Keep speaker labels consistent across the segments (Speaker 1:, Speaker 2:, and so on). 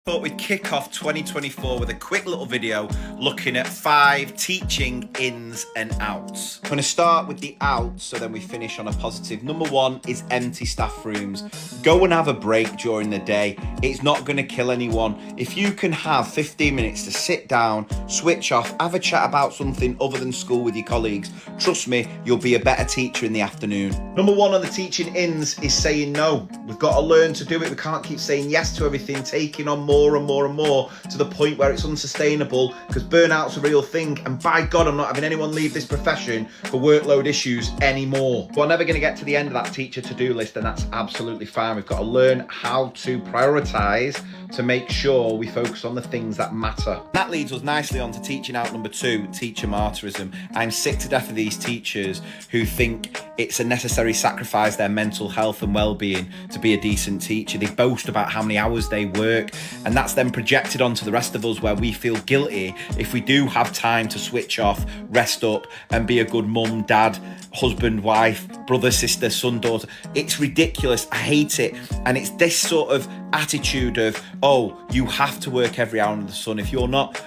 Speaker 1: Thought we'd kick off 2024 with a quick little video looking at 5 teaching ins and outs. I'm going to start with the outs so then we finish on a positive. Number 1 is empty staff rooms. Go and have a break during the day. It's not going to kill anyone. If you can have 15 minutes to sit down, switch off, have a chat about something other than school with your colleagues, trust me, you'll be a better teacher in the afternoon. Number 1 on the teaching ins is saying no. We've got to learn to do it. We can't keep saying yes to everything, taking on more and more to the point where it's unsustainable, because burnout's a real thing, and by God, I'm not having anyone leave this profession for workload issues anymore. We're never going to get to the end of that teacher to-do list, and that's absolutely fine. We've got to learn how to prioritize to make sure we focus on the things that matter. That leads us nicely on to teaching out number 2, teacher martyrism. I'm sick to death of these teachers who think it's a necessary sacrifice their mental health and well-being to be a decent teacher. They boast about how many hours they work, and that's then projected onto the rest of us, where we feel guilty if we do have time to switch off, rest up, and be a good mum, dad, husband, wife, brother, sister, son, daughter. It's ridiculous. I hate it. And it's this sort of attitude of, oh, you have to work every hour under the sun. If you're not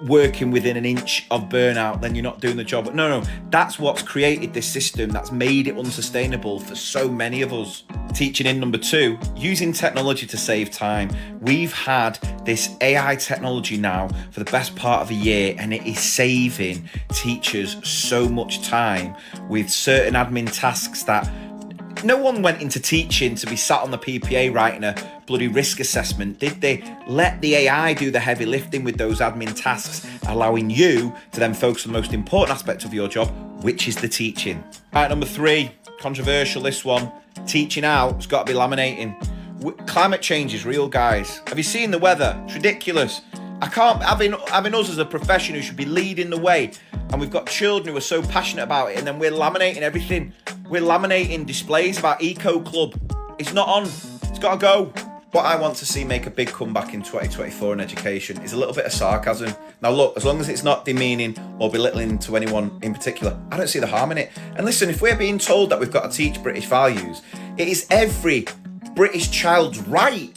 Speaker 1: working within an inch of burnout, then you're not doing the job. No, that's what's created this system that's made it unsustainable for so many of us. Teaching in number 2, using technology to save time. We've had this AI technology now for the best part of a year, and it is saving teachers so much time with certain admin tasks that no one went into teaching to be sat on the PPA writing a bloody risk assessment, did they? Let the AI do the heavy lifting with those admin tasks, allowing you to then focus on the most important aspect of your job, which is the teaching. Right, number 3, controversial this one. Teaching out has got to be laminating. Climate change is real, guys. Have you seen the weather? It's ridiculous. I can't, having us as a profession who should be leading the way, and we've got children who are so passionate about it, and then we're laminating everything. We're laminating displays about Eco Club. It's not on. It's got to go. What I want to see make a big comeback in 2024 in education is a little bit of sarcasm. Now look, as long as it's not demeaning or belittling to anyone in particular, I don't see the harm in it. And listen, if we're being told that we've got to teach British values, it is every British child's right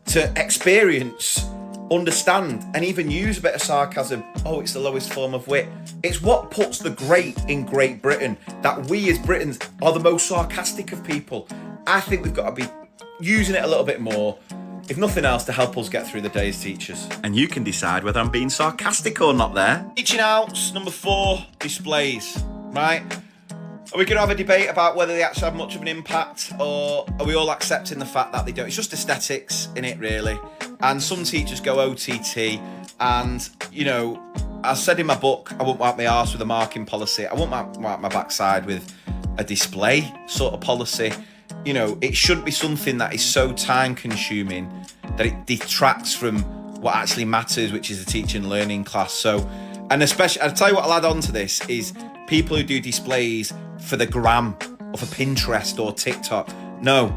Speaker 1: to experience, understand, and even use a bit of sarcasm. Oh, it's the lowest form of wit. It's what puts the great in Great Britain, that we as Britons are the most sarcastic of people. I think we've got to be using it a little bit more, if nothing else, to help us get through the day as teachers. And you can decide whether I'm being sarcastic or not there. Teaching outs, number 4, displays, right? Are we going to have a debate about whether they actually have much of an impact, or are we all accepting the fact that they don't? It's just aesthetics in it, really. And some teachers go OTT, and, you know, I said in my book, I won't wipe my arse with a marking policy. I won't wipe my backside with a display sort of policy. You know, it shouldn't be something that is so time consuming that it detracts from what actually matters, which is a teaching and learning class. So, and especially, I'll tell you what I'll add on to this is people who do displays for the gram or for Pinterest or TikTok. No,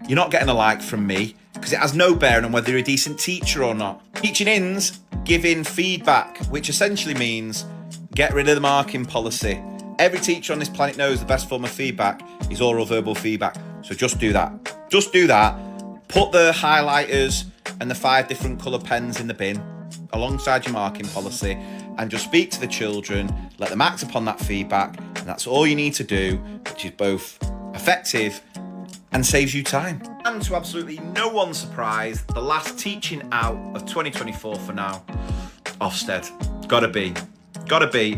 Speaker 1: you're not getting a like from me, because it has no bearing on whether you're a decent teacher or not. Teaching ins, giving feedback, which essentially means get rid of the marking policy. Every teacher on this planet knows the best form of feedback is oral verbal feedback. So just do that. Just do that. Put the highlighters and the 5 different colour pens in the bin alongside your marking policy, and just speak to the children, let them act upon that feedback, and that's all you need to do, which is both effective and saves you time. And to absolutely no one's surprise, the last teaching out of 2024 for now, Ofsted. Gotta be.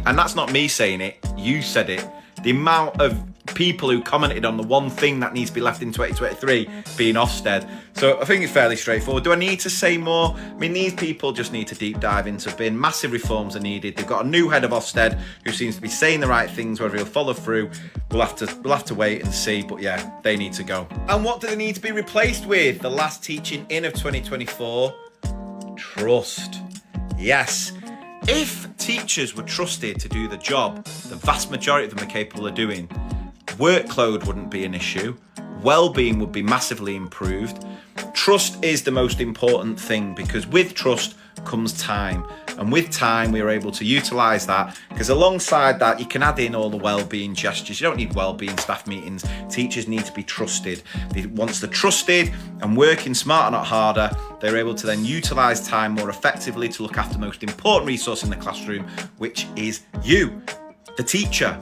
Speaker 1: And that's not me saying it, you said it. The amount of people who commented on the one thing that needs to be left in 2023 being Ofsted. So I think it's fairly straightforward. Do I need to say more? I mean, these people just need to deep dive into bin. Massive reforms are needed. They've got a new head of Ofsted who seems to be saying the right things. Whether he'll follow through, we'll have to wait and see. But yeah, they need to go. And what do they need to be replaced with? The last teaching in of 2024, trust. Yes. If teachers were trusted to do the job the vast majority of them are capable of doing, workload wouldn't be an issue, well-being would be massively improved. Trust is the most important thing, because with trust comes time. And with time, we are able to utilise that, because alongside that, you can add in all the wellbeing gestures. You don't need wellbeing staff meetings. Teachers need to be trusted. Once they're trusted and working smarter, not harder, they're able to then utilise time more effectively to look after the most important resource in the classroom, which is you, the teacher.